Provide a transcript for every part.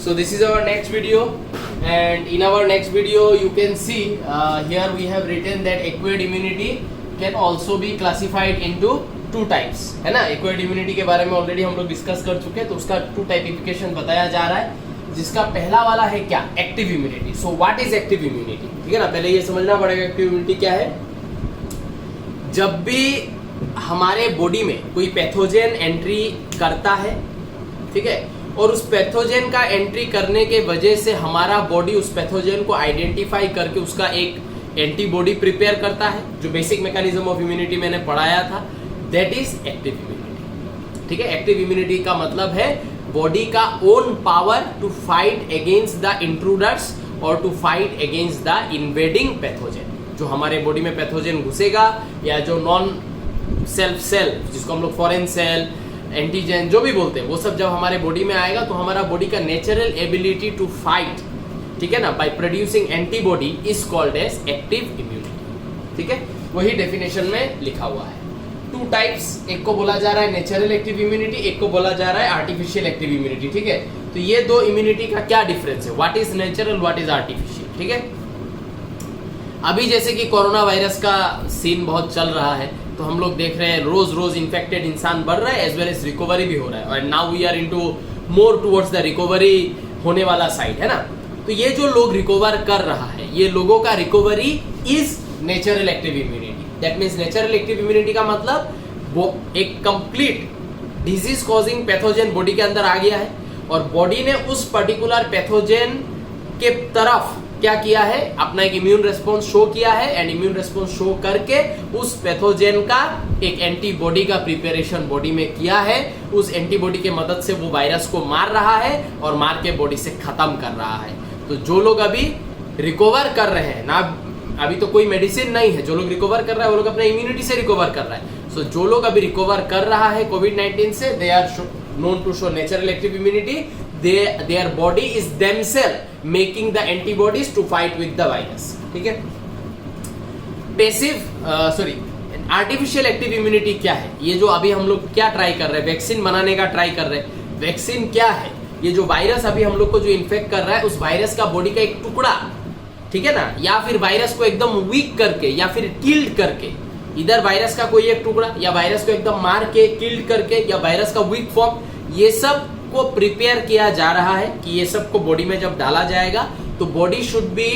So this is our next video, and in our next video you can see here we have written that acquired immunity can also be classified into two types, है ना। acquired immunity के बारे में already हम लोग discuss कर चुके हैं, तो उसका टू टाइपिफिकेशन बताया जा रहा है, जिसका पहला वाला है क्या, active immunity. So what is active immunity, ठीक है ना। पहले ये समझना पड़ेगा एक्टिव इम्यूनिटी क्या है। जब भी हमारे बॉडी में कोई पैथोजन एंट्री करता है, ठीक है, और उस पैथोजन का एंट्री करने के वजह से हमारा बॉडी उस पैथोजन को आइडेंटिफाई करके उसका एक एंटीबॉडी प्रिपेयर करता है, जो बेसिक मैकेनिज्म ऑफ इम्यूनिटी मैंने पढ़ाया था, दैट इज एक्टिव इम्यूनिटी। ठीक है, एक्टिव इम्यूनिटी का मतलब है बॉडी का own power to fight against the intruders और to fight against the invading pathogen. जो हमारे बॉडी में पैथोजन घुसेगा या जो नॉन सेल्फ सेल, जिसको हम लोग फॉरेन सेल, एंटीजन जो भी बोलते हैं, वो सब जब हमारे बॉडी में आएगा तो हमारा बॉडी का नेचुरल एबिलिटी टू फाइट, ठीक है ना, by producing antibody is called as active immunity. ठीक है, वही डेफिनेशन में लिखा हुआ है। टू टाइप्स, एक को बोला जा रहा है नेचुरल एक्टिव इम्यूनिटी, एक को बोला जा रहा है आर्टिफिशियल एक्टिव इम्यूनिटी। ठीक है, तो ये दो इम्यूनिटी का क्या डिफरेंस है, what is natural, what is artificial. ठीक है, अभी जैसे कि कोरोना वायरस का सीन बहुत चल रहा है, तो हम लोग देख रहे हैं रोज रोज इन्फेक्टेड इंसान बढ़ रहा है, एज वेल एज रिकवरी भी हो रहा है, और now we are into more towards the recovery होने वाला साइड, है ना। तो ये जो लोग रिकवर कर रहा है, ये लोगों का recovery is natural active immunity. That means natural active immunity का मतलब वो एक complete disease causing pathogen body के अंदर आ गया है, और बॉडी ने उस पर्टिकुलर पैथोजन के तरफ क्या किया है, अपना एक इम्यून रेस्पॉन्स शो किया है, एंड इम्यून रेस्पॉन्स शो करके उस पैथोजन का एक एंटीबॉडी का प्रिपरेशन बॉडी में किया है। उस एंटीबॉडी के मदद से वो वायरस को मार रहा है और मार के बॉडी से खत्म कर रहा है। तो जो लोग अभी रिकवर कर रहे हैं ना, अभी तो कोई मेडिसिन नहीं है, जो लोग रिकवर कर रहा है वो लोग अपने इम्यूनिटी से रिकवर कर रहा है। सो जो लोग अभी रिकवर कर रहा है कोविड-19 से, they are known to show natural active immunity. their body is themselves making the antibodies to fight with the virus। ठीक है, आर्टिफिशियल एक्टिव इम्यूनिटी क्या है, ये जो अभी हम लोग क्या ट्राई कर रहे हैं, वैक्सीन बनाने का ट्राई कर रहे हैं। वैक्सीन क्या है, ये जो वायरस अभी हम लोग को जो इन्फेक्ट कर रहा है, उस वायरस का बॉडी का एक टुकड़ा, ठीक है ना, या फिर वायरस को एकदम वीक करके या फिर किल्ड करके, इधर वायरस का कोई एक टुकड़ा या वायरस को एकदम मार के किल्ड करके या वायरस का वीक फॉर्म, ये सब को प्रिपेयर किया जा रहा है कि ये सब को बॉडी में जब डाला जाएगा तो body should be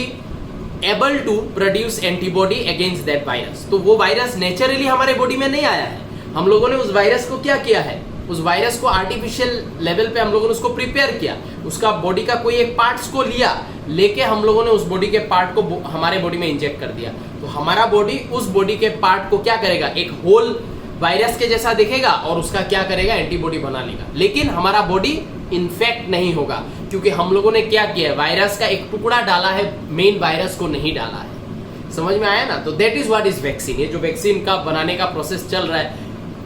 able to produce antibody against that virus. तो वो वायरस नेचुरली हमारे बॉडी में नहीं आया है, हम लोगों ने उस वायरस को क्या किया है, उस वायरस को आर्टिफिशियल लेवल पे हम लोगों ने उसको प्रिपेयर किया, उसका बॉडी का कोई एक पार्ट्स को लिया, लेके हम लोगों ने उस बॉडी के पार्ट को हमारे बॉडी में इंजेक्ट कर दिया। तो हमारा बॉडी उस बॉडी के पार्ट को क्या करेगा, एक होल वायरस के जैसा दिखेगा और उसका क्या करेगा, एंटीबॉडी बना लेगा। लेकिन हमारा बॉडी इन्फेक्ट नहीं होगा, क्योंकि हम लोगों ने क्या किया है, वायरस का एक टुकड़ा डाला है, मेन वायरस को नहीं डाला है। समझ में आया ना। तो that is what is vaccine. ये जो वैक्सीन का बनाने का प्रोसेस चल रहा है,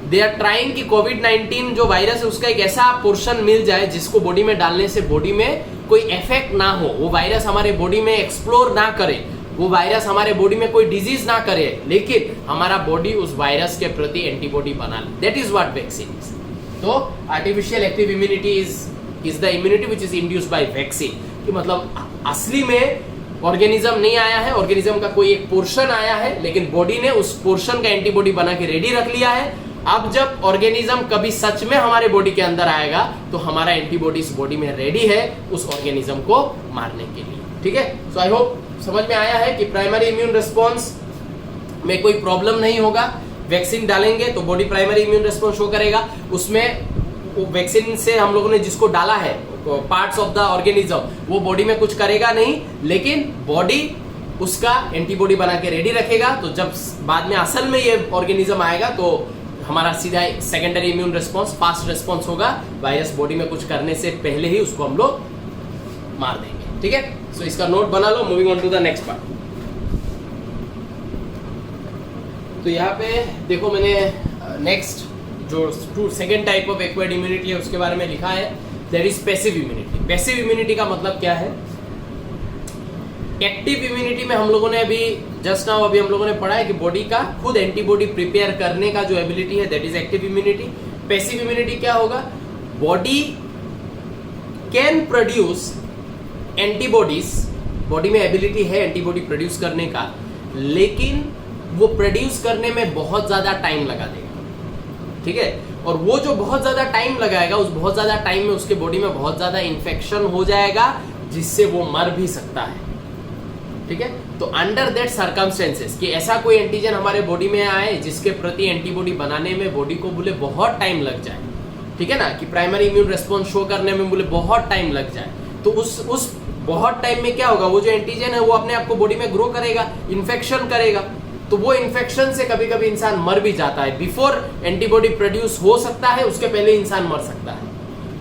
दे आर ट्राइंग कि कोविड-19 जो वायरस है उसका एक ऐसा पोर्शन मिल जाए जिसको बॉडी में डालने से बॉडी में कोई इफेक्ट ना हो, वो वायरस हमारे बॉडी में एक्सप्लोर ना करे, वो वायरस हमारे बॉडी में कोई डिजीज ना करे, लेकिन हमारा बॉडी उस वायरस के प्रति एंटीबॉडी बना ले। That is what vaccine is. तो artificial active immunity is the immunity which is induced by vaccine. कि मतलब असली में ऑर्गेनिज्म नहीं आया है, ऑर्गेनिज्म का कोई एक पोर्शन आया है, लेकिन बॉडी ने उस पोर्शन का एंटीबॉडी बना के रेडी रख लिया है। अब जब ऑर्गेनिज्म कभी सच में हमारे बॉडी के अंदर आएगा तो हमारा एंटीबॉडी इस बॉडी में रेडी है उस ऑर्गेनिज्म को मारने के लिए। ठीक है, सो आई होप समझ में आया है कि प्राइमरी इम्यून रिस्पॉन्स में कोई प्रॉब्लम नहीं होगा। वैक्सीन डालेंगे तो body primary immune response show करेगा, उसमें वैक्सीन से हम लोगों ने जिसको डाला है पार्ट्स ऑफ द ऑर्गेनिज्म, वो बॉडी में कुछ करेगा नहीं, लेकिन बॉडी उसका एंटीबॉडी बना के रेडी रखेगा। तो जब बाद में असल में ये ऑर्गेनिज्म आएगा तो हमारा सीधा secondary immune response, fast response होगा, वायरस बॉडी में कुछ करने से पहले ही उसको हम लोग मार देंगे। ठीक है, सो इसका नोट बना लो। Moving on to the next part. तो यहाँ पे देखो मैंने नेक्स्ट जो second type of acquired immunity है उसके बारे में लिखा है, that is passive immunity. Passive immunity का मतलब क्या है, एक्टिव इम्यूनिटी में हम लोगों ने अभी जस्ट नाउ अभी हम लोगों ने पढ़ा है कि बॉडी का खुद एंटीबॉडी प्रिपेयर करने का जो एबिलिटी है, that is active immunity. Passive immunity क्या होगा, body can produce antibodies, body में एबिलिटी है एंटीबॉडी प्रोड्यूस करने का, लेकिन वो प्रोड्यूस करने में बहुत ज्यादा टाइम लगा देगा, ठीक है। और वो जो बहुत ज्यादा टाइम लगाएगा, उस बहुत ज्यादा टाइम में उसके बॉडी में बहुत ज्यादा इन्फेक्शन हो जाएगा, जिससे वो मर भी सकता है, ठीक है। तो अंडर दैट सर्कमस्टेंसेस कि ऐसा कोई एंटीजन हमारे बॉडी में आए जिसके प्रति एंटीबॉडी बनाने में बॉडी को बोले बहुत टाइम लग जाए, ठीक है ना, कि प्राइमरी इम्यून रेस्पॉन्स शो करने में बोले बहुत टाइम लग जाए, तो उस बहुत टाइम में क्या होगा, वो जो एंटीजन है वो अपने आप को बॉडी में ग्रो करेगा, इन्फेक्शन करेगा, तो वो इन्फेक्शन से कभी कभी इंसान मर भी जाता है। बिफोर एंटीबॉडी प्रोड्यूस हो सकता है, उसके पहले इंसान मर सकता है,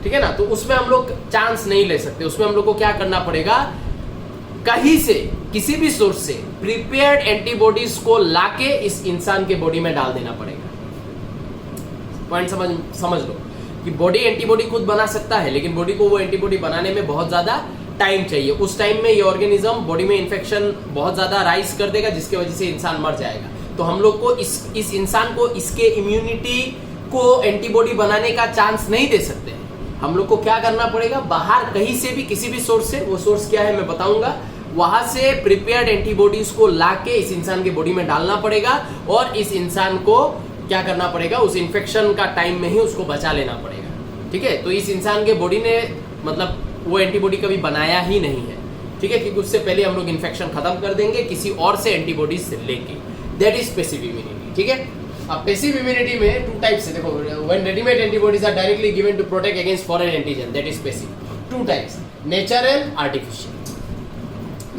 ठीक है ना। तो उसमें हम लोग चांस नहीं ले सकते, उसमें हम लोग को क्या करना पड़ेगा, कहीं से किसी भी सोर्स से प्रिपेयर्ड एंटीबॉडीज को लाके इस इंसान के बॉडी में डाल देना पड़ेगा। पॉइंट समझ लो कि बॉडी एंटीबॉडी खुद बना सकता है, लेकिन बॉडी को वो एंटीबॉडी बनाने में बहुत ज्यादा टाइम चाहिए। उस टाइम में ये ऑर्गेनिज्म बॉडी में इन्फेक्शन बहुत ज्यादा राइज कर देगा, जिसकी वजह से इंसान मर जाएगा। तो हम लोग को इस इंसान को इसके इम्यूनिटी को एंटीबॉडी बनाने का चांस नहीं दे सकते। हम लोग को क्या करना पड़ेगा, बाहर कहीं से भी किसी भी सोर्स से, वो सोर्स क्या है मैं बताऊंगा, वहां से प्रिपेयर्ड एंटीबॉडीज को लाके इस इंसान के बॉडी में डालना पड़ेगा, और इस इंसान को क्या करना पड़ेगा, उस इन्फेक्शन का टाइम में ही उसको बचा लेना पड़ेगा, ठीक है। तो इस इंसान के बॉडी ने मतलब वो एंटीबॉडी कभी बनाया ही नहीं है, ठीक है, क्योंकि उससे पहले हम लोग इन्फेक्शन खत्म कर देंगे किसी और से एंटीबॉडीज से लेके। दैट इज पैसिव इम्यूनिटी, ठीक है। अब पैसिव इम्यूनिटी में टू टाइप्स है, देखो, when readymade antibodies are directly given to protect against foreign antigen, that is passive. Two types, natural, artificial.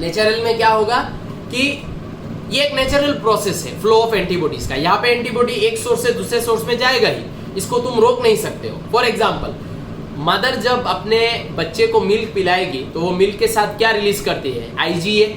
Natural में क्या होगा कि ये एक नेचुरल प्रोसेस है फ्लो ऑफ एंटीबॉडीज का। यहाँ पे एंटीबॉडी एक सोर्स से दूसरे सोर्स में जाएगा ही, इसको तुम रोक नहीं सकते हो। फॉर एग्जाम्पल, मदर जब अपने बच्चे को मिल्क पिलाएगी तो वो मिल्क के साथ क्या रिलीज करती है, IgA।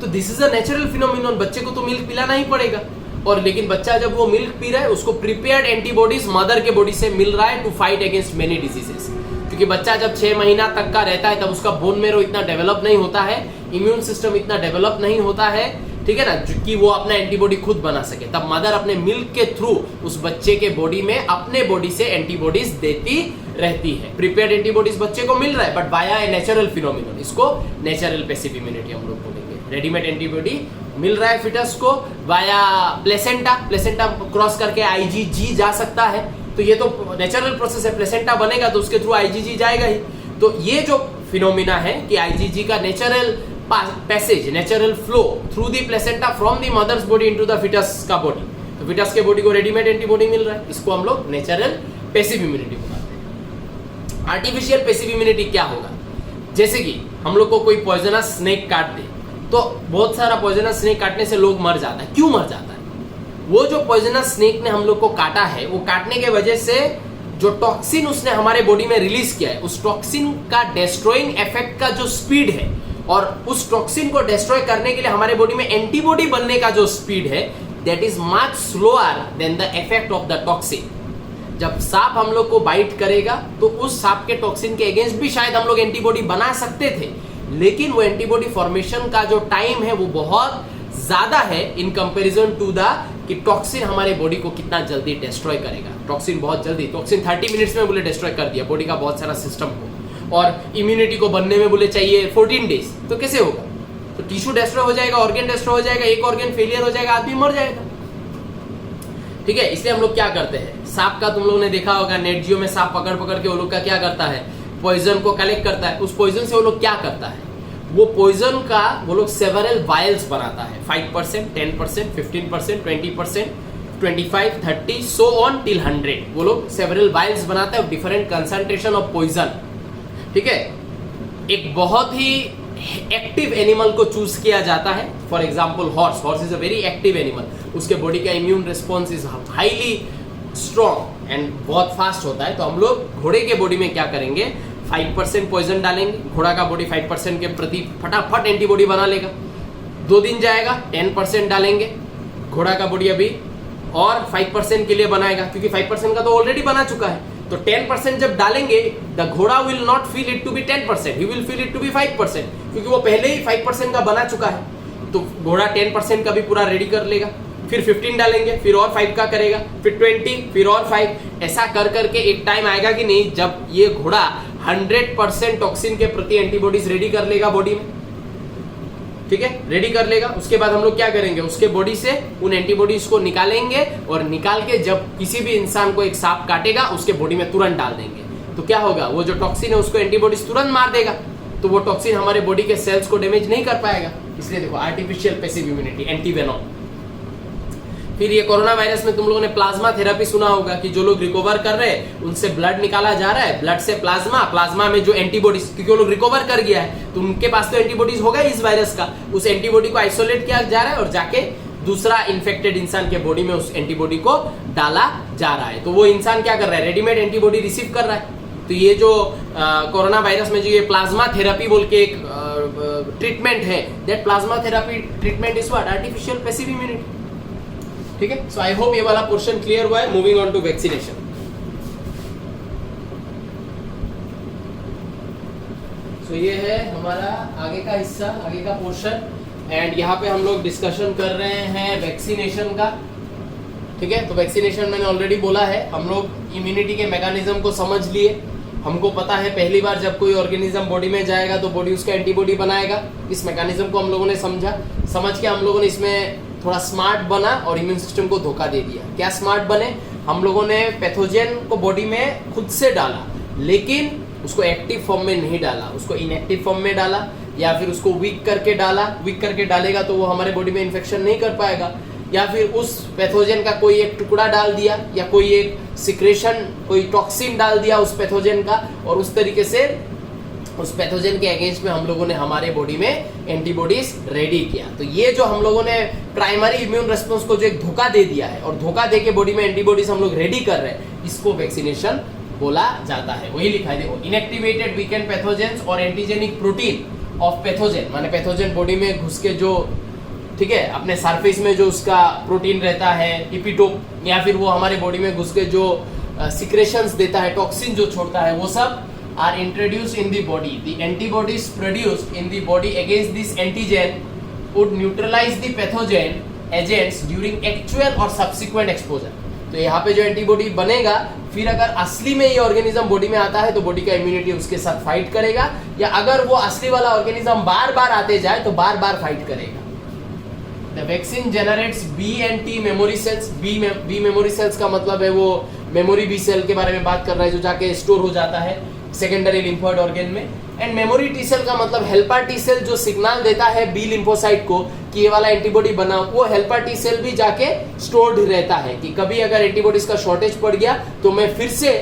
तो this is a natural phenomenon, बच्चे को तो मिल्क पिलाना ही पड़ेगा। और लेकिन बच्चा जब वो मिल्क पी रहा है, उसको प्रिपेयर्ड एंटीबॉडीज मदर के बॉडी से मिल रहा है to fight against many diseases. क्योंकि बच्चा जब 6 महीना तक का रहता है, तब उसका बोन मेरो इतना डेवलप नहीं होता है, इम्यून सिस्टम इतना डेवलप नहीं होता है, ठीक है ना, कि वो अपना एंटीबॉडी खुद बना सके। तब मदर अपने मिल्क के थ्रू उस बच्चे के बॉडी में अपने बॉडी से एंटीबॉडीज देती रहती है। प्रिपेयर्ड एंटीबॉडीज बच्चे को मिल रहा है, बट बाया ए नेचुरल फिनोमिनन, इसको नेचुरल पैसिव इम्यूनिटी हम लोग बोलेंगे। रेडीमेड एंटीबॉडी मिल रहा है फिटस को वाया प्लेसेंटा, प्लेसेंटा क्रॉस करके IgG जा सकता है, तो ये तो नेचुरल प्रोसेस है। प्लेसेंटा बनेगा तो उसके थ्रू IgG जाएगा ही। तो ये जो फिनोमिना है कि IgG का natural passage, natural flow through the placenta from the mother's body into the foetus का बॉडी, तो फिटस के बॉडी को रेडीमेड एंटीबॉडी मिल रहा है, इसको हम लोग नेचुरल पैसिव इम्यूनिटी बोलते हैं। आर्टिफिशियल पैसिव इम्यूनिटी क्या होगा, जैसे कि हम लोग को कोई पॉइजनस स्नेक काट दे, तो बहुत सारा पॉइजनस स्नेक काटने से लोग मर जाता है। क्यों मर जाता है, वो जो पॉइजनस स्नेक ने हम लोग को काटा है, वो काटने के वजह से जो टॉक्सिन उसने हमारे बॉडी में रिलीज किया है, उस टॉक्सिन का डिस्ट्रॉइंग इफेक्ट का जो स्पीड है, और उस टॉक्सिन को डिस्ट्रॉय करने के लिए हमारे बॉडी में एंटीबॉडी बनने का जो स्पीड है, that is much slower then the effect of the toxin. जब सांप हम लोग को बाइट करेगा, तो उस सांप के टॉक्सिन के अगेंस्ट भी शायद हम लोग एंटीबॉडी बना सकते थे, लेकिन वो एंटीबॉडी फॉर्मेशन का जो टाइम है वो बहुत ज्यादा है इन कंपैरिजन टू द कि टॉक्सिन हमारे बॉडी को कितना जल्दी डिस्ट्रॉय करेगा। टॉक्सिन बहुत जल्दी, टॉक्सिन 30 मिनट्स में बोले डिस्ट्रॉय कर दिया बॉडी का बहुत सारा सिस्टम को, और इम्यूनिटी को बनने में बोले चाहिए 14 डेज, तो कैसे होगा। तो टिश्यू डिस्ट्रॉय हो जाएगा, ऑर्गन डिस्ट्रॉय हो जाएगा, एक ऑर्गन फेलियर हो जाएगा, आदमी मर जाएगा, ठीक है। इसलिए हम लोग क्या करते हैं, सांप का तुम लोगों ने देखा होगा, नेट जियो में सांप पकड़ पकड़ के वो लोग का क्या करता है, पॉइजन को कलेक्ट करता है। उस पॉइजन से वो लोग क्या करता है, वो पॉइजन का वो लोग सेवरल वायल्स बनाता है, 5%, 10%, 15%, 20%, 25, 30 सो ऑन टिल 100। वो लोग सेवरल वायल्स बनाता है, डिफरेंट कंसंट्रेशन ऑफ पॉइजन, ठीक है। एक बहुत ही एक्टिव एनिमल को चूज किया जाता है, for example horse. Horse is a very active animal, उसके बॉडी का immune response is highly strong and बहुत फास्ट होता है। तो हम लोग घोड़े के बॉडी में क्या करेंगे, 5% पॉइजन डालेंगे, घोड़ा का बॉडी 5% के प्रति फटाफट एंटीबॉडी बना लेगा। 2 दिन जाएगा, 10% डालेंगे, घोड़ा का बॉडी अभी और 5% के लिए बनाएगा, क्योंकि 5% का तो ऑलरेडी बना चुका है। तो 10% जब डालेंगे, द घोड़ा will not feel it to be 10%, he will feel it to be 5%, क्योंकि वो पहले ही 5% का बना चुका है। तो घोड़ा 10% का भी पूरा रेडी कर लेगा, फिर 15 डालेंगे, फिर और 5 का करेगा, फिर 20, फिर और 5, ऐसा कर करके एक टाइम आएगा कि नहीं, जब ये घोड़ा 100% टॉक्सिन के प्रति एंटीबॉडीज रेडी कर लेगा बॉडी में, ठीक है, रेडी कर लेगा। उसके बाद हम लोग क्या करेंगे, उसके बॉडी से उन एंटीबॉडीज को निकालेंगे और निकाल के जब किसी भी इंसान को एक सांप काटेगा उसके बॉडी में तुरंत डाल देंगे। तो क्या होगा, वो जो टॉक्सिन है उसको एंटीबॉडीज तुरंत मार देगा, तो वो टॉक्सिन हमारे बॉडी के सेल्स को डैमेज नहीं कर पाएगा। इसलिए देखो आर्टिफिशियल पैसिव इम्यूनिटी, एंटीवेनोम। फिर ये कोरोना वायरस में तुम लोगों ने प्लाज्मा थेरेपी सुना होगा कि जो लोग रिकवर कर रहे हैं उनसे ब्लड निकाला जा रहा है, ब्लड से प्लाज्मा, प्लाज्मा में जो एंटीबॉडीज, क्योंकि वो लोग रिकवर कर गया है तो उनके पास तो एंटीबॉडीज होगा इस वायरस का, उस एंटीबॉडी को आइसोलेट किया जा रहा है और जाके दूसरा इन्फेक्टेड इंसान के बॉडी में उस एंटीबॉडी को डाला जा रहा है। तो वो इंसान क्या कर रहा है, रेडीमेड एंटीबॉडी रिसीव कर रहा है। तो ये जो कोरोना वायरस में जो ये प्लाज्मा थेरेपी बोल के एक ट्रीटमेंट है, that plasma therapy treatment is what, artificial passive immunity, ठीक है। सो आई होप ये वाला पोर्शन क्लियर हुआ है। Moving on to vaccination. So ये है हमारा आगे का हिस्सा, आगे का पोर्शन, एंड यहाँ पे हम लोग डिस्कशन कर रहे हैं वैक्सीनेशन का, ठीक है। तो वैक्सीनेशन मैंने ऑलरेडी बोला है, हम लोग इम्यूनिटी के मैकेनिज्म को समझ लिए। हमको पता है पहली बार जब कोई ऑर्गेनिज्म बॉडी में जाएगा तो बॉडी उसका एंटीबॉडी बनाएगा। इस मैकेनिज्म को हम लोगों ने समझा, समझ के हम लोगों ने इसमें थोड़ा स्मार्ट बना और इम्यून सिस्टम को धोखा दे दिया। क्या स्मार्ट बने, हम लोगों ने पैथोजन को बॉडी में खुद से डाला, लेकिन उसको एक्टिव फॉर्म में नहीं डाला, उसको इनएक्टिव फॉर्म में डाला या फिर उसको वीक करके डाला। वीक करके डालेगा तो वो हमारे बॉडी में इन्फेक्शन नहीं कर पाएगा, या फिर उस पैथोजन का कोई एक टुकड़ा डाल दिया या कोई एक सिक्रेशन, कोई टॉक्सिन डाल दिया उस पैथोजन का, और उस तरीके से उस पैथोजन के अगेंस्ट में हम लोगों ने हमारे बॉडी में एंटीबॉडीज रेडी किया। तो ये जो हम लोगों ने प्राइमरी इम्यून रिस्पांस को जो एक धोखा दे दिया है और धोखा दे के बॉडी में एंटीबॉडीज हम लोग रेडी कर रहे हैं, इसको वैक्सीनेशन बोला जाता है। वही लिखा है देखो, इनएक्टिवेटेड वीकेंड पैथोजेंस और एंटीजेनिक प्रोटीन ऑफ पैथोजन, माने पैथोजन बॉडी में घुस के जो, ठीक है, अपने सरफेस में जो उसका प्रोटीन रहता है इपिटोप, या फिर वो हमारे बॉडी में घुस के जो सिक्रेशंस देता है, टॉक्सिन जो छोड़ता है, वो सब are introduced in the body. The antibodies produced in the body against this antigen would neutralize the pathogen agents during actual or subsequent exposure. तो यहाँ पे जो एंटीबॉडी बनेगा, फिर अगर असली में ये ऑर्गेनिज्म बॉडी में आता है तो बॉडी का इम्यूनिटी उसके साथ फाइट करेगा, या अगर वो असली वाला ऑर्गेनिज्म बार बार आते जाए तो बार बार फाइट करेगा। The vaccine generates B and T memory cells. B memory cells का मतलब है वो मेमोरी बी सेल के बारे में बात कर रहा है जो जाके स्टोर हो जाता है सेकेंडरी लिम्फोइड ऑर्गन में। एंड मेमोरी टी सेल का मतलब हेल्पर टी सेल जो सिग्नल देता है बी लिम्फोसाइट को कि ये वाला एंटीबॉडी बना, वो हेल्पर टी सेल भी जाके स्टोर्ड रहता है कि कभी अगर एंटीबॉडीज का शॉर्टेज पड़ गया तो मैं फिर से,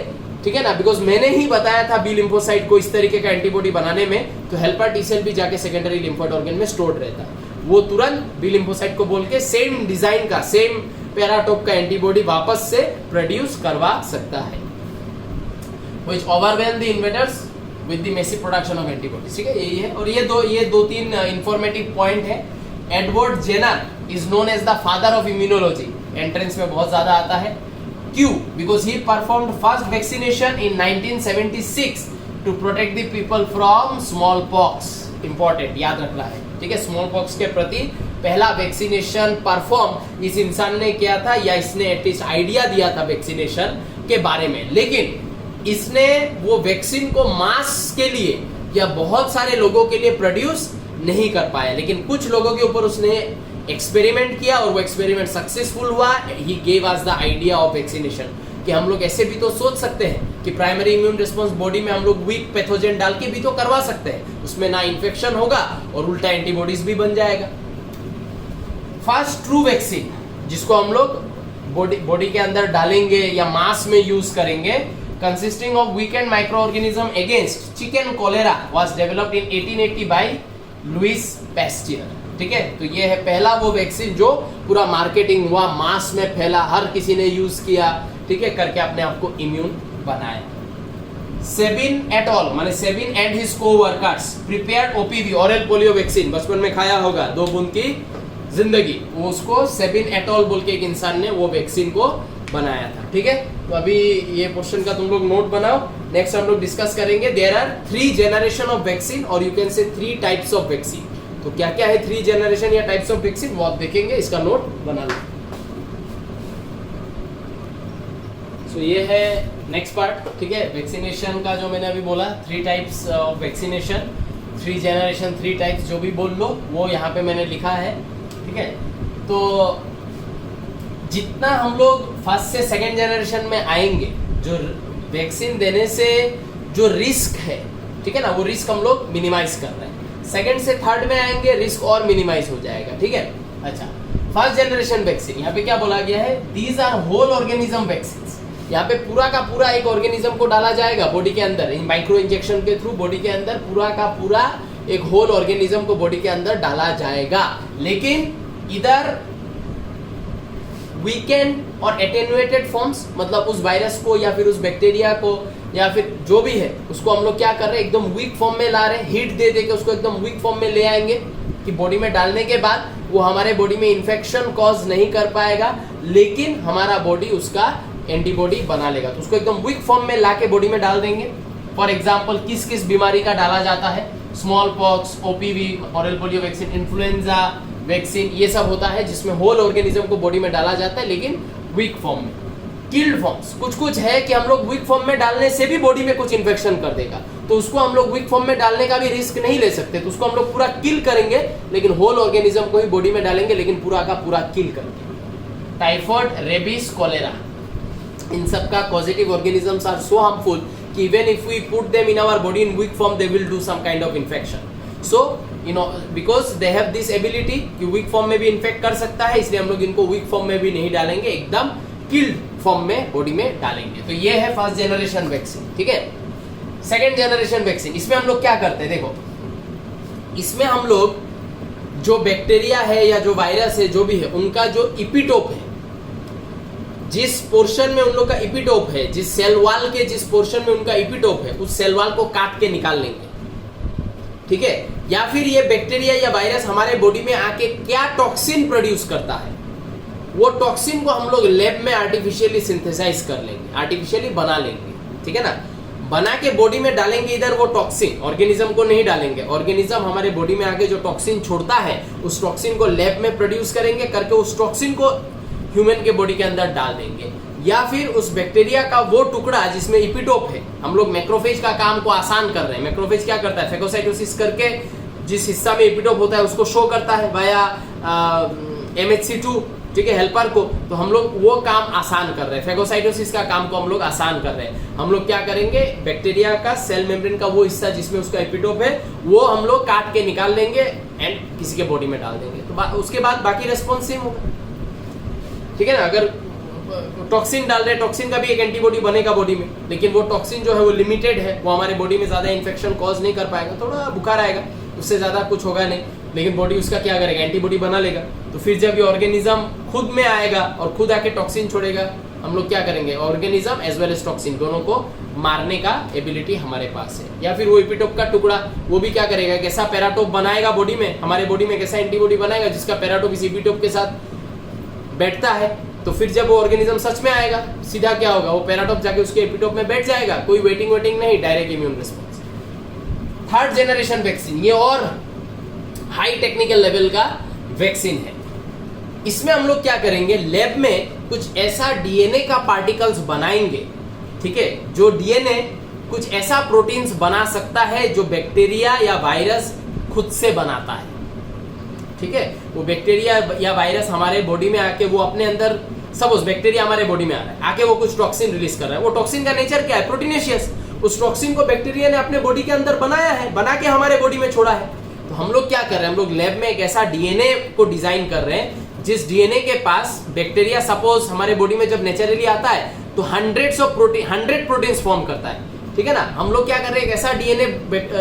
ठीक है ना, बिकॉज मैंने ही बताया था बी लिम्फोसाइट को इस तरीके का एंटीबॉडी बनाने में, तो हेल्पर टी सेल भी जाके सेकेंडरी लिम्फोइड ऑर्गन में स्टोर्ड रहता है। वो तुरंत बी लिम्फोसाइट को बोल के सेम डिजाइन का, सेम पैराटोप का एंटीबॉडी वापस से प्रोड्यूस करवा सकता है, which overwhelm the invaders with the massive production of antibodies। ठीक है, यही है। और ये दो तीन इंफॉर्मेटिव पॉइंट है। Edward Jenner is known as the father of immunology, entrance में बहुत ज्यादा आता है। क्यों? Because he performed first vaccination in 1976 to protect the people from smallpox. Important, याद रखना है, ठीक है। स्मॉल पॉक्स के प्रति पहला वैक्सीनेशन परफॉर्म इस इंसान ने किया था, या इसने एटलीस्ट आइडिया दिया था वैक्सीनेशन के बारे में, लेकिन इसने वो वैक्सीन को मास के लिए या बहुत सारे लोगों के लिए प्रोड्यूस नहीं कर पाया, लेकिन कुछ लोगों के ऊपर उसने एक्सपेरिमेंट किया और वो एक्सपेरिमेंट सक्सेसफुल हुआ। He gave us the idea of vaccination कि हम लोग ऐसे भी तो सोच सकते हैं कि प्राइमरी इम्यून रिस्पांस बॉडी में हम लोग वीक पैथोजन डाल के भी तो करवा सकते हैं, उसमें ना इन्फेक्शन होगा और उल्टा एंटीबॉडीज भी बन जाएगा। फर्स्ट ट्रू वैक्सीन जिसको हम लोग बॉडी के अंदर डालेंगे या मास में यूज करेंगे, consisting of weakened microorganism against chicken cholera was developed in 1880 by Louis Pasteur। ठीक है, तो ये है पहला वो वैक्सीन जो पूरा मार्केटिंग हुआ, मास में फैला, हर किसी ने यूज किया, ठीक है, करके अपने आप को इम्यून बनाया। सेबिन एट ऑल, माने Sabin and his co-workers prepared OPV, oral polio vaccine, बचपन में खाया होगा, 2 बूंद की जिंदगी, वो उसको सेबिन एट ऑल बोल के एक इंसान ने वो वैक्सीन को बनाया था। ठीक है, तो अभी ये पोर्शन का तुम लोग नोट बनाओ। नेक्स्ट हम लोग डिस्कस करेंगे there are 3 generation of vaccine, और you can say 3 types of vaccine. तो क्या क्या है 3 जनरेशन या टाइप्स ऑफ वैक्सीन, वो आप देखेंगे, इसका नोट बना लो। तो ये है नेक्स्ट पार्ट, ठीक है। वैक्सीनेशन का जो मैंने अभी बोला 3 types of vaccination, 3 generation 3 types, जो भी बोल लो वो यहाँ पे मैंने लिखा है, ठीक है। तो जितना हम लोग फर्स्ट से सेकेंड जनरेशन में आएंगे, जो वैक्सीन देने से जो रिस्क है, ठीक है ना, वो रिस्क हम लोग मिनिमाइज कर रहे हैं। सेकेंड से थर्ड में आएंगे रिस्क और मिनिमाइज हो जाएगा, ठीक है। अच्छा, फर्स्ट जनरेशन वैक्सीन, यहाँ पे क्या बोला गया है, these are whole organism vaccine. यहाँ पे पूरा का पूरा एक ऑर्गेनिज्म को डाला जाएगा बॉडी के अंदर, माइक्रो इंजेक्शन के थ्रू बॉडी के अंदर पूरा का पूरा एक होल ऑर्गेनिज्म को बॉडी के अंदर डाला जाएगा। लेकिन इधर वीकेंड और एटेन्युएटेड फॉर्म्स, मतलब उस वायरस को या फिर उस बैक्टीरिया को या फिर जो भी है उसको हम लोग क्या कर रहे हैं, एकदम वीक फॉर्म में ला रहे हैं, हीट दे के उसको एकदम वीक फॉर्म में ले आएंगे कि बॉडी में डालने के बाद वो हमारे बॉडी में इन्फेक्शन कॉज नहीं कर पाएगा, लेकिन हमारा बॉडी उसका एंटीबॉडी बना लेगा। तो उसको एकदम वीक फॉर्म में लाके बॉडी में डाल देंगे। फॉर एग्जांपल किस किस बीमारी का डाला जाता है, smallpox, OPV, oral polio vaccine, influenza vaccine, ये सब होता है जिसमें होल ऑर्गेनिज्म को बॉडी में डाला जाता है, लेकिन वीक फॉर्म में। किल्ड फॉर्म्स कुछ कुछ है कि हम लोग वीक फॉर्म में डालने से भी बॉडी में कुछ इन्फेक्शन कर देगा, तो उसको हम लोग वीक फॉर्म में डालने का भी रिस्क नहीं ले सकते, तो उसको हम लोग पूरा किल करेंगे, लेकिन होल ऑर्गेनिज्म को ही बॉडी में डालेंगे, लेकिन पूरा का पूरा किल करेंगे। टाइफॉइड, रेबीज, कोलेरा, इन सब का positive organisms are so harmful कि even if we put them in our body in weak form they will do some kind of infection. So you know because they have this ability कि weak form में भी infect कर सकता है, इसलिए हम लोग इनको वीक फॉर्म में भी नहीं डालेंगे, एकदम किल्ड फॉर्म में बॉडी में डालेंगे। तो ये है फर्स्ट जनरेशन वैक्सीन, ठीक है। सेकेंड जनरेशन वैक्सीन, इसमें हम लोग क्या करते हैं, देखो इसमें हम लोग जो बैक्टीरिया है या जो वायरस है जो भी है, उनका जो इपिटोप है, जिस पोर्शन में उन लोग का इपिटोप है, जिस सेल वॉल के जिस पोर्शन में उनका इपिटोप है, उस सेल वॉल को काट के निकाल लेंगे, ठीक है। या फिर ये बैक्टीरिया या वायरस हमारे बॉडी में आके क्या टॉक्सिन प्रोड्यूस करता है, वो टॉक्सिन को हम लोग लैब में आर्टिफिशियली सिंथेसाइज कर लेंगे, आर्टिफिशियली बना लेंगे, ठीक है ना। बना के बॉडी में डालेंगे, इधर वो टॉक्सिन ऑर्गेनिज्म को नहीं डालेंगे, ऑर्गेनिज्म हमारे बॉडी में आके जो टॉक्सिन छोड़ता है उस टॉक्सिन को लैब में प्रोड्यूस करेंगे, करके उस टॉक्सिन को ह्यूमन के बॉडी के अंदर डाल देंगे। या फिर उस बैक्टीरिया का वो टुकड़ा जिसमें इपिटोप है, हम लोग मैक्रोफेज का काम को आसान कर रहे हैं। मैक्रोफेज क्या करता है, फेगोसाइटोसिस करके जिस हिस्सा में इपिटोप होता है उसको शो करता है वाया MHC2, ठीक है, हेल्पर को। तो हम लोग वो काम आसान कर रहे हैं, फेगोसाइटोसिस का काम को हम लोग आसान कर रहे हैं। हम लोग क्या करेंगे, बैक्टीरिया का सेल मेम्ब्रेन का वो हिस्सा जिसमें उसका एपिटोप है वो हम लोग काट के निकाल लेंगे एंड किसी के बॉडी में डाल देंगे। तो उसके बाद बाकी रेस्पॉन्स सेम होगा, ठीक है ना। अगर टॉक्सिन डाल रहे, टॉक्सिन का भी एक एंटीबॉडी बनेगा बॉडी में, लेकिन वो टॉक्सिन जो है वो लिमिटेड है, वो हमारे बॉडी में ज्यादा इन्फेक्शन कॉज नहीं कर पाएगा, थोड़ा बुखार आएगा, उससे ज्यादा कुछ होगा नहीं, लेकिन बॉडी उसका क्या करेगा, एंटीबॉडी बना लेगा। तो फिर जब ये ऑर्गेनिज्म खुद में आएगा और खुद आके टॉक्सिन छोड़ेगा, हम लोग क्या करेंगे, organism as well as toxin दोनों को मारने का एबिलिटी हमारे पास है। या फिर वो एपिटोप का टुकड़ा वो भी क्या करेगा, कैसा पैराटोप बनाएगा बॉडी में, हमारे बॉडी में कैसा एंटीबॉडी बनाएगा जिसका पैराटोप इस एपिटोप के साथ बैठता है। तो फिर जब वो ऑर्गेनिज्म सच में आएगा, सीधा क्या होगा, वो पैराटोप जाके उसके एपिटोप में बैठ जाएगा, कोई वेटिंग नहीं, direct immune response. Third generation vaccine, ये और हाई टेक्निकल लेवल का वैक्सीन है। इसमें हम लोग क्या करेंगे, लैब में कुछ ऐसा डीएनए का पार्टिकल्स बनाएंगे, ठीक है, जो डीएनए कुछ ऐसा प्रोटीन्स बना सकता है जो बैक्टीरिया या वायरस खुद से बनाता है, ठीक है। वो बैक्टीरिया या वायरस हमारे बॉडी में आके वो अपने अंदर, सपोज बैक्टीरिया हमारे बॉडी में आ रहा है, आके वो कुछ टॉक्सिन रिलीज कर रहा है। वो टॉक्सिन का नेचर क्या है, प्रोटीनेशियस। उस टॉक्सिन को बैक्टीरिया ने अपने बॉडी के अंदर बनाया है, बना के हमारे बॉडी में छोड़ा है। तो हम लोग क्या कर रहे हैं, हम लोग लैब में एक ऐसा डीएनए को डिजाइन कर रहे हैं जिस डीएनए के पास बैक्टीरिया सपोज हमारे बॉडी में जब नेचुरली आता है तो 100 प्रोटीन्स फॉर्म करता है, ठीक है ना। हम लोग क्या कर रहे हैं, एक ऐसा डीएनए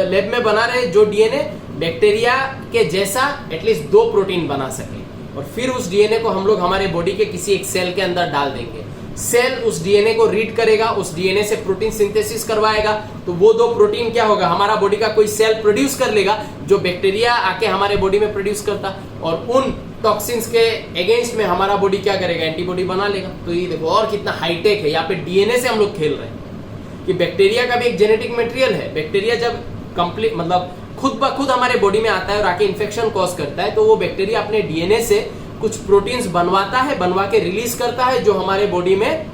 लैब में बना रहे हैं जो डीएनए बैक्टीरिया के जैसा एटलीस्ट 2 प्रोटीन बना सके, और फिर उस डीएनए को हम लोग हमारे बॉडी के किसी एक सेल के अंदर डाल देंगे। सेल उस डीएनए को रीड करेगा, उस डीएनए से प्रोटीन सिंथेसिस करवाएगा, तो वो 2 प्रोटीन क्या होगा, हमारा बॉडी का कोई सेल प्रोड्यूस कर लेगा जो बैक्टीरिया आके हमारे बॉडी में प्रोड्यूस करता, और उन टॉक्सिन्स के अगेंस्ट में हमारा बॉडी क्या करेगा, एंटीबॉडी बना लेगा। तो ये देखो और कितना हाईटेक है, यहाँ पे डीएनए से हम लोग खेल रहे हैं कि बैक्टीरिया का भी एक जेनेटिक मटेरियल है। बैक्टीरिया जब कंप्लीट मतलब खुद ब खुद हमारे बॉडी में आता है और आके इन्फेक्शन कॉज करता है, तो वो बैक्टीरिया अपने डीएनए से कुछ प्रोटीन्स बनवाता है, बनवा के रिलीज करता है जो हमारे बॉडी में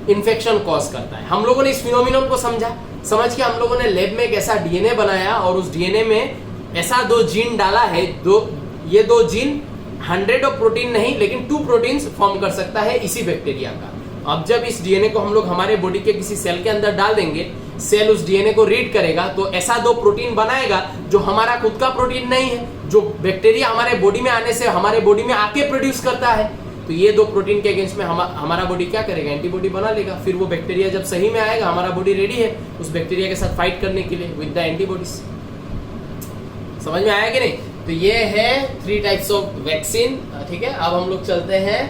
इन्फेक्शन कॉज करता है। हम लोगों ने इस फिनोमिनन को समझ के हम लोगों ने लैब में एक ऐसा डीएनए बनाया और उस डीएनए में ऐसा 2 जीन डाला है, ये 2 जीन 100 ऑफ प्रोटीन नहीं लेकिन 2 प्रोटीन्स फॉर्म कर सकता है इसी बैक्टीरिया का। अब जब इस डीएनए को हम लोग हमारे बॉडी के किसी सेल के अंदर डाल देंगे, सेल उस डीएनए को रीड करेगा तो ऐसा 2 प्रोटीन बनाएगा जो हमारा खुद का प्रोटीन नहीं है, जो बैक्टीरिया हमारे बॉडी में आने से हमारे बॉडी में आके प्रोड्यूस करता है। तो ये 2 प्रोटीन के अगेंस्ट में हमारा बॉडी क्या करेगा, एंटीबॉडी बना लेगा। फिर वो बैक्टीरिया जब सही में आएगा, हमारा बॉडी रेडी है उस बैक्टीरिया के साथ फाइट करने के लिए विद द एंटीबॉडीज। समझ में आया कि नहीं? तो ये है 3 टाइप्स ऑफ वैक्सीन। ठीक है, अब हम लोग चलते हैं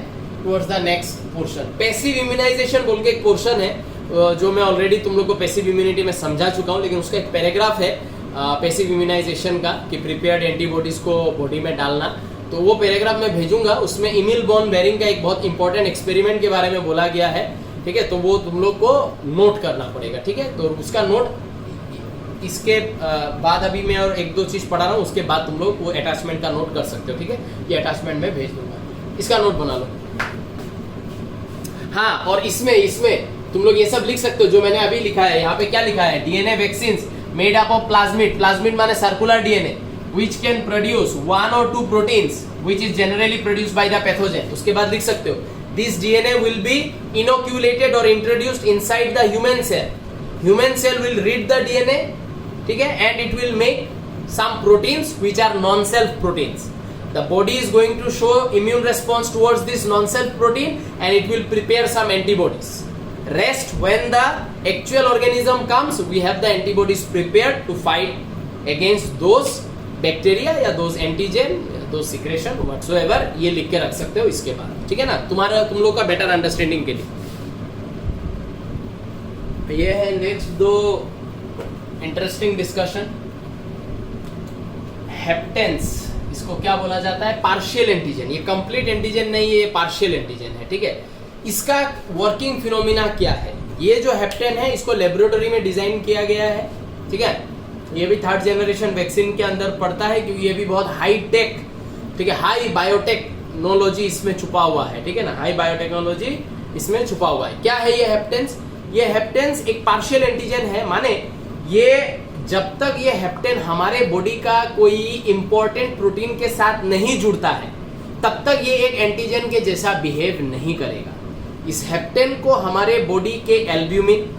towards the next portion. Passive immunization बोल के एक पोर्शन है जो मैं ऑलरेडी तुम लोग को पैसिव इम्यूनिटी में समझा चुका हूँ, लेकिन उसका एक पैराग्राफ है पैसिव इम्यूनाइजेशन का कि प्रिपेयर्ड एंटीबॉडीज को बॉडी में डालना। तो वो पैराग्राफ मैं भेजूंगा, उसमें इमिल बॉन बेरिंग का एक बहुत इंपॉर्टेंट एक्सपेरिमेंट के बारे में बोला गया है। ठीक है, तो वो तुम लोग को नोट करना पड़ेगा। ठीक है, तो उसका नोट इसके बाद अभी मैं और 1-2 चीज पढ़ा रहा हूँ, उसके बाद तुम लोग वो अटैचमेंट का नोट कर सकते हो। ठीक है, ये अटैचमेंट में भेज दूंगा, इसका नोट बना लो। हाँ, और इसमें तुम लोग ये सब लिख सकते हो जो मैंने अभी लिखा है। यहाँ पे क्या लिखा है, DNA vaccines made up of plasmid. Plasmid माने circular DNA which can produce 1 or 2 proteins which is generally produced by the pathogen। उसके बाद लिख सकते हो this DNA will be inoculated or introduced inside the human cell। human cell will read the DNA, ठीक है, and it will make some proteins which are non-self proteins। the body is going to show immune response towards this non-self protein and it will prepare some antibodies। rest when the actual organism comes we have the antibodies prepared to fight against those bacteria या those antigen those secretion whatsoever. ये लिख के रख सकते हो इसके बाद, ठीक है ना, तुम लोग का बेटर अंडरस्टैंडिंग के लिए। ये है नेक्स्ट 2 इंटरेस्टिंग डिस्कशन। हेप्टेंस, इसको क्या बोला जाता है, पार्शियल एंटीजन। ये कंप्लीट एंटीजन नहीं है, ये पार्शियल एंटीजन है। ठीक है, इसका वर्किंग फिनोमिना क्या है। ये जो हेप्टेन है इसको लेबोरेटरी में डिजाइन किया गया है। ठीक है, ये भी 3rd जनरेशन वैक्सीन के अंदर पड़ता है क्योंकि ये भी बहुत हाई टेक, ठीक है, हाई बायोटेक्नोलॉजी इसमें छुपा हुआ है। ठीक है ना, हाई बायोटेक्नोलॉजी इसमें छुपा हुआ है। क्या है ये हेप्टेंस? ये हेप्टेंस एक पार्शियल एंटीजन है, माने ये जब तक ये हेप्टेन हमारे बॉडी का कोई इंपॉर्टेंट प्रोटीन के साथ नहीं जुड़ता है तब तक ये एक एंटीजन के जैसा बिहेव नहीं करेगा। इस हेप्टेन को हमारे बॉडी के एल्ब्यूमिन,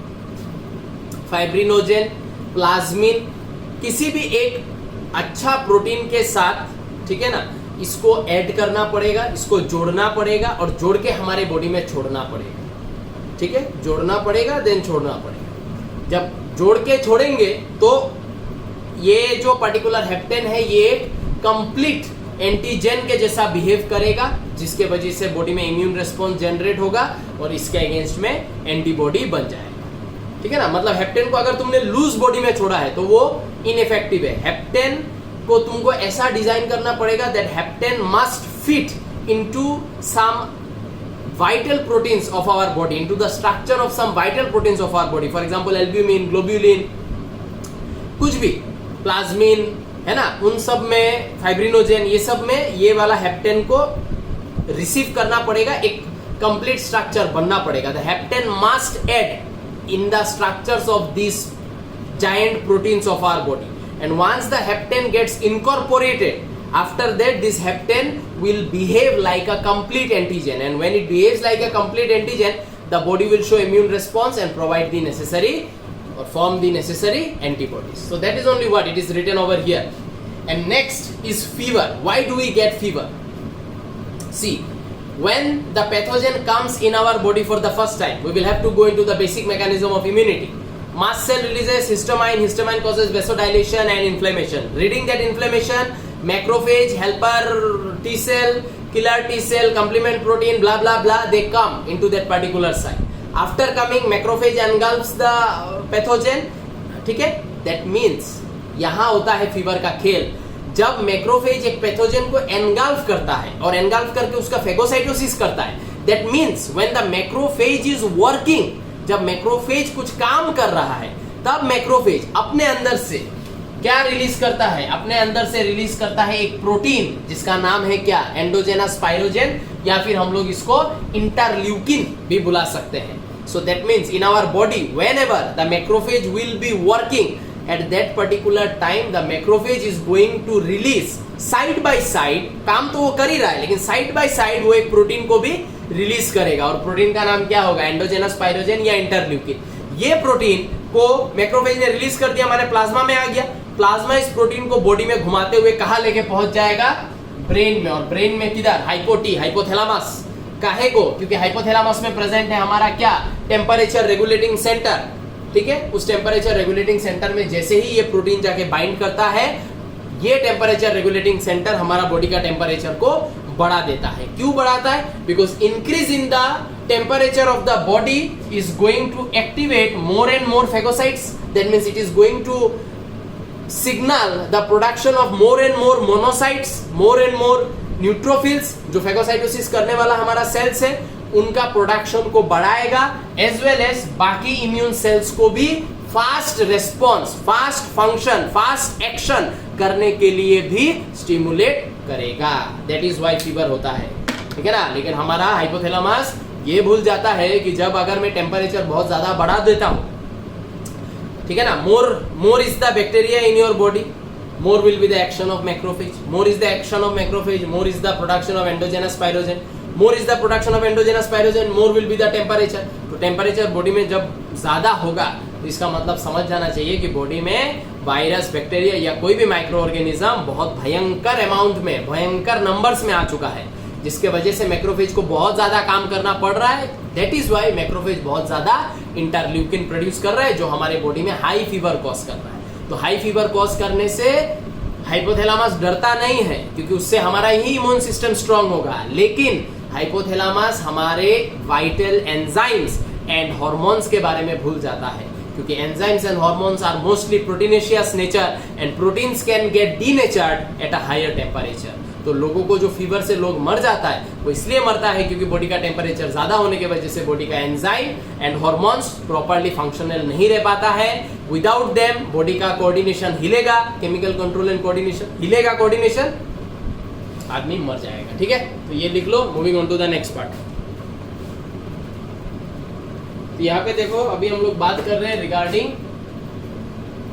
फाइब्रिनोजेन, प्लाज्मिन, किसी भी एक अच्छा प्रोटीन के साथ, ठीक है ना, इसको ऐड करना पड़ेगा, इसको जोड़ना पड़ेगा और जोड़ के हमारे बॉडी में छोड़ना पड़ेगा। ठीक है, जोड़ना पड़ेगा देन छोड़ना पड़ेगा। जब जोड़ के छोड़ेंगे तो ये जो पर्टिकुलर हेप्टेन है ये एक कंप्लीट एंटीजन के जैसा बिहेव करेगा, जिसके वजह से बॉडी में इम्यून रिस्पॉन्स जनरेट होगा और इसके अगेंस्ट में एंटीबॉडी बन जाएगा। ठीक है ना, मतलब हेप्टेन को अगर तुमने लूज बॉडी में छोड़ा है तो वो इनइफेक्टिव है। हेप्टेन को तुमको ऐसा डिजाइन करना पड़ेगा that hapten must fit into some vital proteins of our body, into the structure of some vital proteins of our body. For example albumin, globulin, कुछ भी, प्लाज्मिन, है ना, उन सब में, फाइब्रिनोजेन, ये सब में ये वाला हेप्टेन को रिसीव करना पड़ेगा, एक कंप्लीट स्ट्रक्चर बनना पड़ेगा। The heptane must add in the structures of these giant proteins of our body, and once the heptane gets incorporated, after that this heptane will behave like a complete antigen, and when it behaves like a complete antigen the body will show immune response and provide the necessary or form the necessary antibodies. So that is only what it is written over here. And next is fever. Why do we get fever? See, when the pathogen comes in our body for the first time, we will have to go into the basic mechanism of immunity. Mast cell releases histamine, histamine causes vasodilation and inflammation. Reading that inflammation, macrophage, helper T cell, killer T cell, complement protein, blah blah blah, they come into that particular site. After coming, macrophage engulfs the pathogen. ठीक है, that means यहाँ होता है fever का खेल। जब macrophage एक pathogen को एनगल्फ करता है और एनगल्फ करके उसका फेगोसाइटोसिस करता है, that means when the macrophage is working, जब मैक्रोफेज कुछ काम कर रहा है तब मैक्रोफेज अपने अंदर से क्या रिलीज करता है, अपने अंदर से रिलीज करता है एक प्रोटीन जिसका नाम है क्या, एंडोजेनस पाइरोजेन, या फिर हम लोग इसको इंटरल्यूकिन भी बुला सकते हैं। So that means in our body, whenever the macrophage will be working, at that particular time the macrophage is going to release side by side, काम तो वो कर ही रहा है लेकिन साइड बाय साइड वो एक प्रोटीन को भी रिलीज करेगा, और प्रोटीन का नाम क्या होगा, एंडोजेनस पाइरोजेन या इंटरल्यूकिन। ये प्रोटीन को मैक्रोफेज ने रिलीज कर दिया, हमारे प्लाज्मा में आ गया। प्लाज्मा इस प्रोटीन को बॉडी में घुमाते हुए कहां लेके पहुंच जाएगा, ब्रेन में। और ब्रेन में किधर, हाइपोथैलेमस। काहे को, क्योंकि हाइपोथैलेमस में प्रेजेंट है हमारा क्या, टेम्परेचर रेगुलेटिंग सेंटर। ठीक है, उस टेम्परेचर रेगुलेटिंग सेंटर में जैसे ही ये प्रोटीन जाके बाइंड करता है, ये टेम्परेचर रेगुलेटिंग सेंटर हमारा बॉडी का टेम्परेचर को बढ़ा देता है। क्यों बढ़ाता है, because increase in the temperature of the body is going to activate more and more phagocytes. That means it is going to signal the production of more and more monocytes, more and more neutrophils, जो phagocytosis करने वाला हमारा cells है उनका production को बढ़ाएगा, as well as बाकी immune cells को भी fast response, fast function, fast action करने के लिए भी स्टिमुलेट करेगा। दैट इज व्हाई फीवर होता है, ठीक है ना। लेकिन हमारा हाइपोथैलेमस ये भूल जाता है कि जब अगर मैं टेम्परेचर बहुत ज्यादा बढ़ा देता हूं, ठीक है ना, more is the bacteria in your body, more will be the action of macrophage, more is the action of macrophage, more is the production of endogenous pyrogen, more is the production of endogenous pyrogen, more will be the temperature। तो temperature body में जब ज्यादा होगा तो इसका मतलब समझ जाना चाहिए कि बॉडी में वायरस, बैक्टीरिया या कोई भी माइक्रो ऑर्गेनिज्म बहुत भयंकर अमाउंट में, भयंकर नंबर्स में आ चुका है, जिसके वजह से मैक्रोफेज को बहुत ज्यादा काम करना पड़ रहा है। दैट इज व्हाई मैक्रोफेज बहुत ज्यादा इंटरल्यूकिन प्रोड्यूस कर रहा है, जो हमारे बॉडी में हाई फीवर कॉज कर रहा है। तो हाई फीवर कॉज करने से हाइपोथैलेमस डरता नहीं है, क्योंकि उससे हमारा ही इम्यून सिस्टम स्ट्रांग होगा। लेकिन हाइपोथैलेमस हमारे वाइटल एंजाइम्स एंड हार्मोन्स के बारे में भूल जाता है, क्योंकि enzymes and hormones are mostly proteinaceous nature and proteins can get denatured at a higher temperature. तो लोगों को जो फीवर से लोग मर जाता है वो इसलिए मरता है क्योंकि बॉडी का टेम्परेचर ज्यादा होने की वजह से बॉडी का enzyme and hormones properly functional नहीं रह पाता है। विदाउट देम बॉडी का कोऑर्डिनेशन हिलेगा, केमिकल कंट्रोल एंड कोऑर्डिनेशन हिलेगा, कोऑर्डिनेशन, आदमी मर जाएगा। ठीक है, तो ये लिख लो। Moving on to the next part. तो यहाँ पे देखो, अभी हम लोग बात कर रहे हैं रिगार्डिंग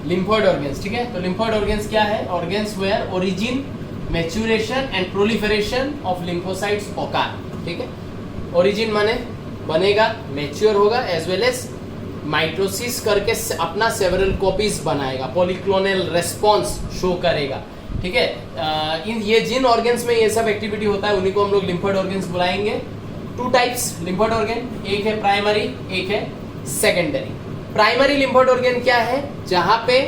लिम्फोइड ऑर्गेन्स। ठीक है, तो लिम्फोइड ऑर्गेन्स क्या है, organs where origin, maturation and proliferation of lymphocytes occur. ठीक है, ओरिजिन माने बनेगा, मैच्योर होगा, एज वेल एज माइटोसिस करके अपना सेवरल कॉपीज बनाएगा, पॉलीक्लोनल रेस्पॉन्स शो करेगा। ठीक है, ये जिन ऑर्गेन्स में ये सब एक्टिविटी होता है उन्हीं को हम लोग लिम्फोइड ऑर्गेन्स बुलाएंगे। टू टाइप्स लिम्फोइड ऑर्गेन, एक है प्राइमरी, एक है सेकेंडरी। प्राइमरी लिम्फोइड ऑर्गेन क्या है, जहां पे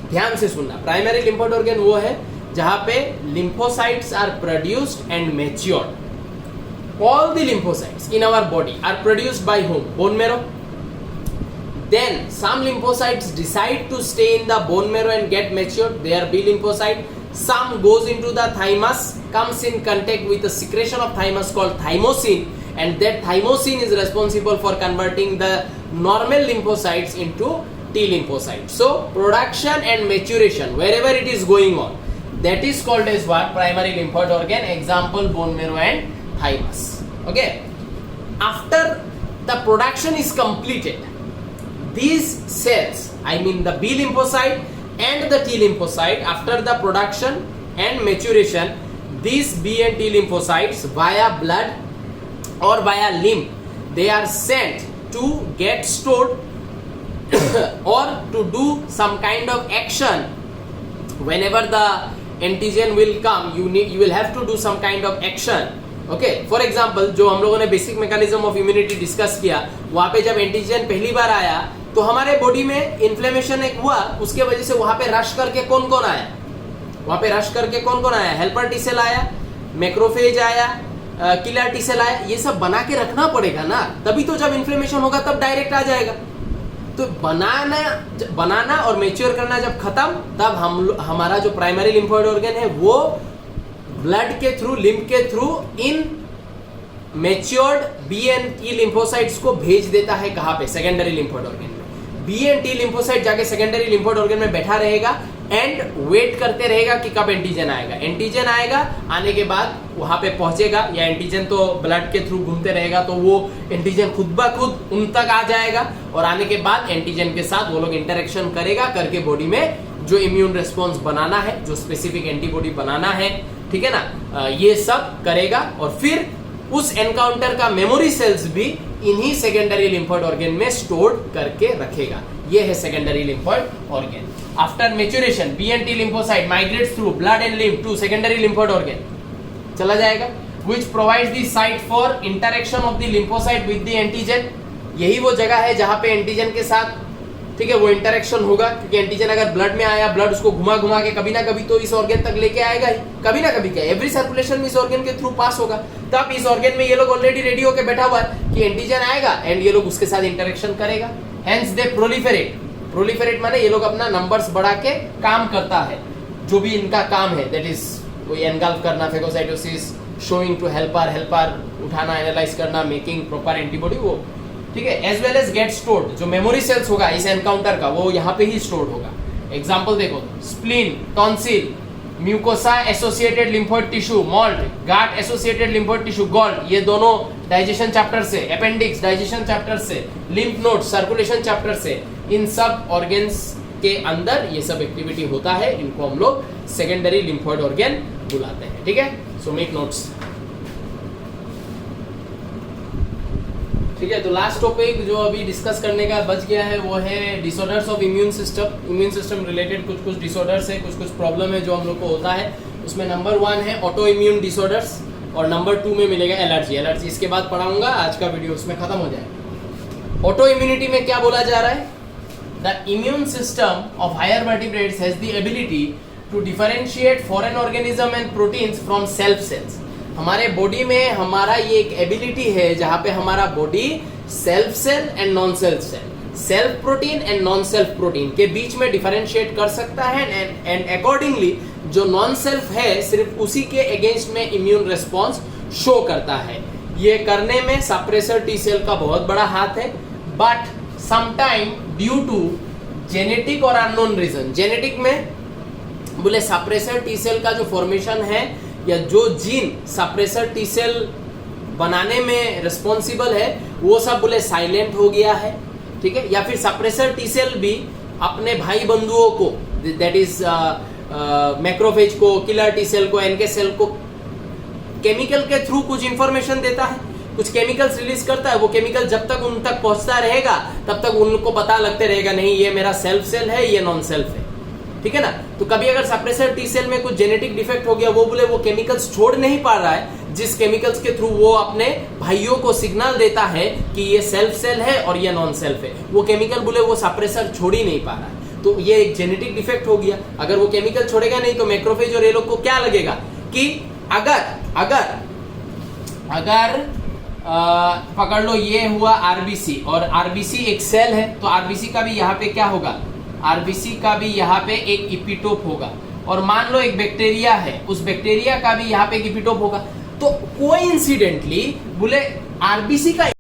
ध्यान से सुनना, प्राइमरी लिम्फोइड ऑर्गेन वो है जहां पे lymphocytes are produced and matured. All the lymphocytes in our body are produced by whom? Bone marrow. Then some lymphocytes decide to stay in the bone marrow and get matured. They are B lymphocyte. Some goes into the thymus, comes in contact with the secretion of thymus called thymosin, and that thymosin is responsible for converting the normal lymphocytes into T lymphocytes. So production and maturation wherever it is going on, that is called as what? Primary lymphoid organ. Example, bone marrow and thymus. Okay, after the production is completed, these cells, I mean the B lymphocyte and the T lymphocyte, after the production and maturation, these B and T lymphocytes via blood or via lymph, they are sent to get stored or to do some kind of action. Whenever the antigen will come, you will have to do some kind of action. Okay, for example, जो हम लोगों ने basic mechanism of immunity discuss किया, वहां पे जब antigen पहली बार आया तो हमारे बॉडी में इन्फ्लेमेशन एक हुआ, उसके वजह से वहां पे रश करके कौन कौन आया, वहां पे रश करके कौन कौन आया, हेल्पर टी सेल आया, मैक्रोफेज आया, किलर टी सेल आया। ये सब बना के रखना पड़ेगा ना, तभी तो जब इन्फ्लेमेशन होगा तब डायरेक्ट आ जाएगा। तो बनाना और मैच्योर करना जब खत्म, तब हमारा जो प्राइमरी लिम्फोइड ऑर्गन है वो ब्लड के थ्रू, लिम्फ के थ्रू इन matured B and T lymphocytes को भेज देता है। कहां पे, सेकेंडरी लिम्फोइड ऑर्गन में। बी एंड टी लिम्फोसाइट जाके सेकेंडरी लिम्फोइड ऑर्गन में बैठा रहेगा, एंड वेट करते रहेगा कि कब एंटीजन आएगा। एंटीजन आएगा, आने के बाद वहां पे पहुंचेगा, या एंटीजन तो ब्लड के थ्रू घूमते रहेगा तो वो एंटीजन खुद ब खुद उन तक आ जाएगा, और आने के बाद एंटीजन के साथ वो लोग इंटरेक्शन करेगा, करके बॉडी में जो इम्यून रिस्पॉन्स बनाना है, जो स्पेसिफिक एंटीबॉडी बनाना है, ठीक है ना, ये सब करेगा। और फिर उस एनकाउंटर का मेमोरी सेल्स भी इन्हीं सेकेंडरी लिम्फोइड ऑर्गन में स्टोर करके रखेगा। ये है secondary lymphoid organ. After maturation BNT lymphocyte migrates through blood and lymph to secondary lymphoid organ, चला जाएगा, which provides the site for interaction of the lymphocyte with the antigen। यही वो जगह है जहां पे एंटीजन के साथ, ठीक है, वो इंटरेक्शन होगा, क्योंकि एंटीजन अगर ब्लड में आया, ब्लड उसको घुमा घुमा के कभी ना कभी तो इस ऑर्गन तक लेके आएगा ही, कभी ना कभी क्या, एवरी सर्कुलेशन में इस ऑर्गन के थ्रू पास होगा। तब इस ऑर्गन में ये लोग ऑलरेडी रेडी होके बैठा हुआ है कि एंटीजन आएगा एंड ये लोग उसके साथ इंटरेक्शन करेगा। Hence they प्रोलिफेरेट। प्रोलिफेरेट माने ये लोग अपना नंबर्स बढ़ा के काम करता है, जो भी इनका काम है, दैट इज कोई एनगल्फ करना, फेगोसाइटोसिस, शोइंग टू हेल्पर उठाना, एनालाइज करना, मेकिंग प्रॉपर एंटीबॉडी, वो ठीक है। As well as get stored, जो मेमोरी सेल्स होगा इस एनकाउंटर का वो यहाँ पे ही स्टोर्ड होगा। एग्जाम्पल देखो, spleen, tonsil, mucosa associated lymphoid tissue, MALT, gut associated lymphoid tissue, GALT, ये दोनों डाइजेशन चैप्टर से, अपेंडिक्स डाइजेशन चैप्टर से, लिम्फ नोड सर्कुलेशन चैप्टर से, इन सब ऑर्गन्स के अंदर ये सब एक्टिविटी होता है। इनको हम लोग सेकेंडरी लिम्फोइड ऑर्गन बुलाते हैं, ठीक है। सो मेक नोट्स, ठीक है। तो लास्ट टॉपिक जो अभी डिस्कस करने का बच गया है वो है disorders of immune system. Immune system related कुछ डिसऑर्डर्स है, कुछ प्रॉब्लम है जो हम लोग को होता है। उसमें नंबर 1 है ऑटो इम्यून डिसऑर्डर्स, और नंबर 2 में मिलेगा एलर्जी। इसके बाद पढ़ाऊंगा, आज का वीडियो उसमें खत्म हो जाएगा। ऑटो इम्यूनिटी में क्या बोला जा रहा है? The immune system of higher vertebrates has the ability to differentiate foreign organism and proteins from self cells. हमारे बॉडी में हमारा ये एक एबिलिटी है जहां पे हमारा body self cell and non self cell, self protein and non self protein के बीच में डिफरेंशिएट कर सकता है, एंड अकॉर्डिंगली जो नॉन सेल्फ है सिर्फ उसी के अगेंस्ट में इम्यून रिस्पॉन्स शो करता है। ये करने में सप्रेसर टी सेल का बहुत बड़ा हाथ है, but sometime due to genetic और अननोन रीजन, जेनेटिक में बोले सप्रेसर टी सेल का जो फॉर्मेशन है या जो जीन सप्रेसर टी सेल बनाने में रिस्पॉन्सिबल है वो सब बोले साइलेंट हो गया है, ठीक है। या फिर सप्रेसर टी सेल भी अपने भाई बंधुओं को, दैट इज मैक्रोफेज को, किलर टी सेल को, एनके सेल को केमिकल के थ्रू कुछ इंफॉर्मेशन देता है, कुछ केमिकल्स रिलीज करता है। वो केमिकल जब तक उन तक पहुंचता रहेगा तब तक उनको पता लगते रहेगा नहीं ये मेरा सेल्फ सेल है, ये नॉन सेल्फ है, ठीक है ना। तो कभी अगर सप्रेसर टी सेल में कुछ जेनेटिक डिफेक्ट हो गया, वो बोले वो केमिकल्स छोड़ नहीं पा रहा है जिस केमिकल्स के थ्रू वो अपने भाइयों को सिग्नल देता है कि ये सेल्फ सेल है और ये नॉन सेल्फ है, वो केमिकल बोले वो सप्रेसर छोड़ ही नहीं पा रहा है, तो ये एक जेनेटिक डिफेक्ट हो गया। अगर वो केमिकल छोड़ेगा नहीं तो मैक्रोफेज और ये लोग को क्या लगेगा कि अगर पकड़ लो ये हुआ आरबीसी, और आरबीसी एक सेल है, तो आरबीसी का भी यहाँ पे क्या होगा, आरबीसी का भी यहाँ पे एक इपिटोप होगा, और मान लो एक बैक्टीरिया है, उस बैक्टीरिया का भी यहाँ पे एक इपिटोप होगा। तो कोइंसिडेंटली बोले आरबीसी का